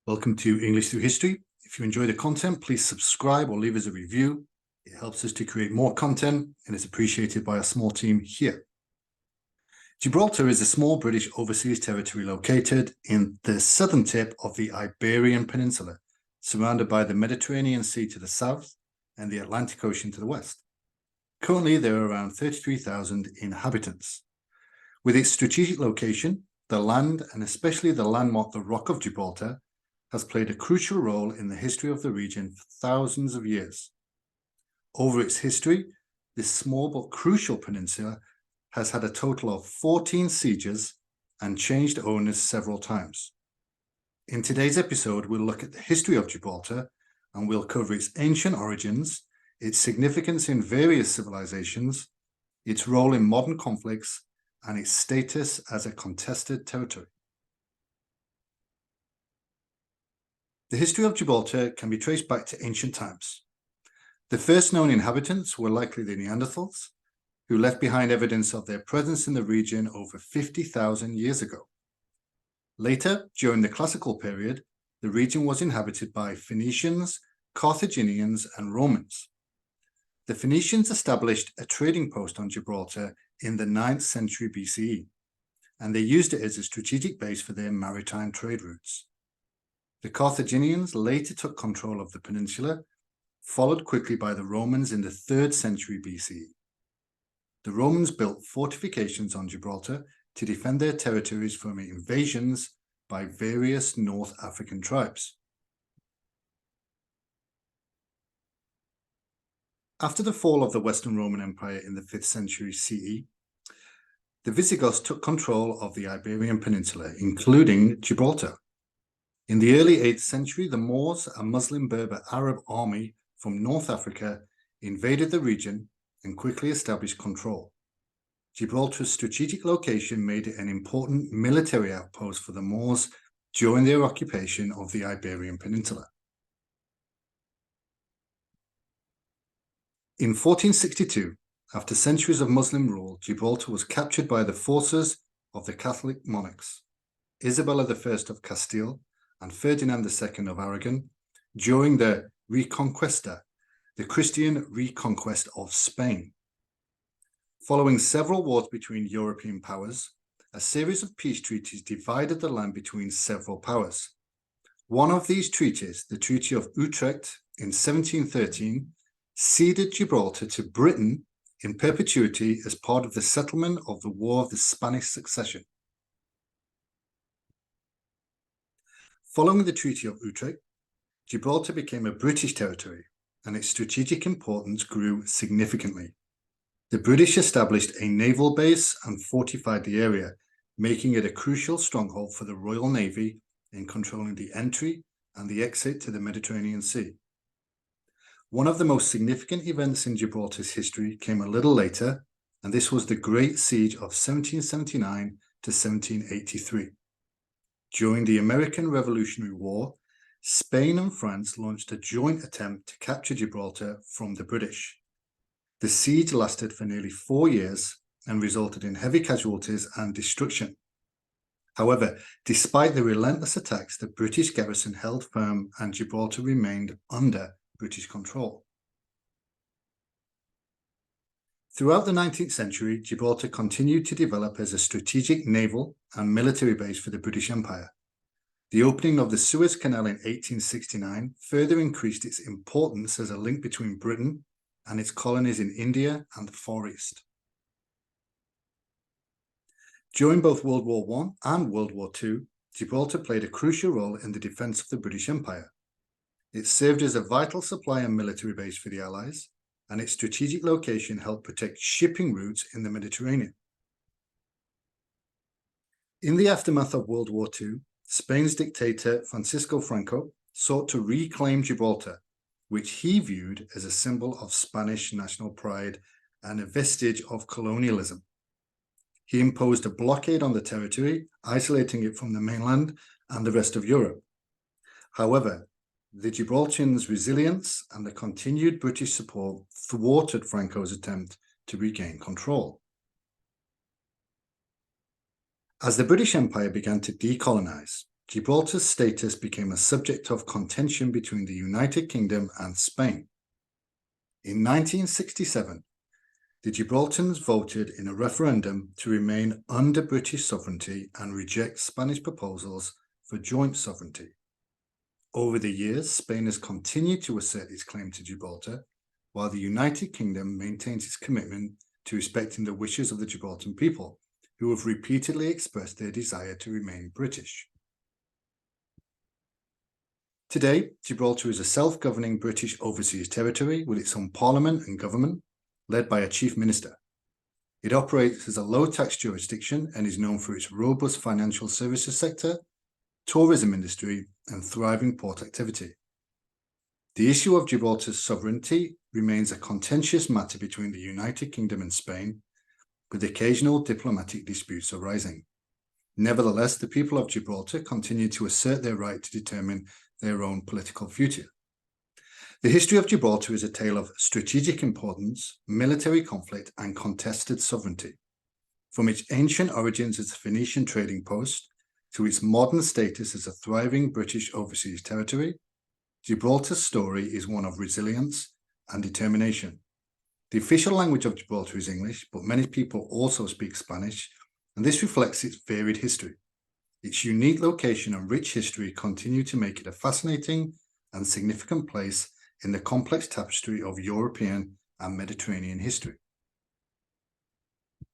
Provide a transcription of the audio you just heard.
Welcome to English Through History. If you enjoy the content, please subscribe or leave us a review. It helps us to create more content and is appreciated by a small team here. Gibraltar is a small British overseas territory located in the southern tip of the Iberian Peninsula, surrounded by the Mediterranean Sea to the south and the Atlantic Ocean to the west. Currently, there are around 33,000 inhabitants. With its strategic location, the land, and especially the landmark, the Rock of Gibraltar, has played a crucial role in the history of the region for thousands of years. Over its history, this small but crucial peninsula has had a total of 14 sieges and changed owners several times. In today's episode, we'll look at the history of Gibraltar and we'll cover its ancient origins, its significance in various civilizations, its role in modern conflicts, and its status as a contested territory. The history of Gibraltar can be traced back to ancient times. The first known inhabitants were likely the Neanderthals, who left behind evidence of their presence in the region over 50,000 years ago. Later, during the Classical period, the region was inhabited by Phoenicians, Carthaginians, and Romans. The Phoenicians established a trading post on Gibraltar in the 9th century BCE, and they used it as a strategic base for their maritime trade routes. The Carthaginians later took control of the peninsula, followed quickly by the Romans in the 3rd century BCE. The Romans built fortifications on Gibraltar to defend their territories from invasions by various North African tribes. After the fall of the Western Roman Empire in the 5th century CE, the Visigoths took control of the Iberian Peninsula, including Gibraltar. In the early 8th century, the Moors, a Muslim Berber Arab army from North Africa, invaded the region and quickly established control. Gibraltar's strategic location made it an important military outpost for the Moors during their occupation of the Iberian Peninsula. In 1462, after centuries of Muslim rule, Gibraltar was captured by the forces of the Catholic monarchs, Isabella I of Castile and Ferdinand II of Aragon, during the Reconquista, the Christian reconquest of Spain. Following several wars between European powers, a series of peace treaties divided the land between several powers. One of these treaties, the Treaty of Utrecht in 1713, ceded Gibraltar to Britain in perpetuity as part of the settlement of the War of the Spanish Succession. Following the Treaty of Utrecht, Gibraltar became a British territory, and its strategic importance grew significantly. The British established a naval base and fortified the area, making it a crucial stronghold for the Royal Navy in controlling the entry and the exit to the Mediterranean Sea. One of the most significant events in Gibraltar's history came a little later, and this was the Great Siege of 1779 to 1783. During the American Revolutionary War, Spain and France launched a joint attempt to capture Gibraltar from the British. The siege lasted for nearly 4 years and resulted in heavy casualties and destruction. However, despite the relentless attacks, the British garrison held firm and Gibraltar remained under British control. Throughout the 19th century, Gibraltar continued to develop as a strategic naval and military base for the British Empire. The opening of the Suez Canal in 1869 further increased its importance as a link between Britain and its colonies in India and the Far East. During both World War I and World War II, Gibraltar played a crucial role in the defense of the British Empire. It served as a vital supply and military base for the Allies, and its strategic location helped protect shipping routes in the Mediterranean. In the aftermath of World War II, Spain's dictator Francisco Franco sought to reclaim Gibraltar, which he viewed as a symbol of Spanish national pride and a vestige of colonialism. He imposed a blockade on the territory, isolating it from the mainland and the rest of Europe. However, the Gibraltarians' resilience and the continued British support thwarted Franco's attempt to regain control. As the British Empire began to decolonize, Gibraltar's status became a subject of contention between the United Kingdom and Spain. In 1967, the Gibraltarians voted in a referendum to remain under British sovereignty and reject Spanish proposals for joint sovereignty. Over the years, Spain has continued to assert its claim to Gibraltar, while the United Kingdom maintains its commitment to respecting the wishes of the Gibraltar people, who have repeatedly expressed their desire to remain British. Today, Gibraltar is a self-governing British overseas territory with its own parliament and government, led by a chief minister. It operates as a low-tax jurisdiction and is known for its robust financial services sector, tourism industry, and thriving port activity. The issue of Gibraltar's sovereignty remains a contentious matter between the United Kingdom and Spain, with occasional diplomatic disputes arising. Nevertheless, the people of Gibraltar continue to assert their right to determine their own political future. The history of Gibraltar is a tale of strategic importance, military conflict, and contested sovereignty. From its ancient origins as a Phoenician trading post to its modern status as a thriving British overseas territory, Gibraltar's story is one of resilience and determination. The official language of Gibraltar is English, but many people also speak Spanish, and this reflects its varied history. Its unique location and rich history continue to make it a fascinating and significant place in the complex tapestry of European and Mediterranean history.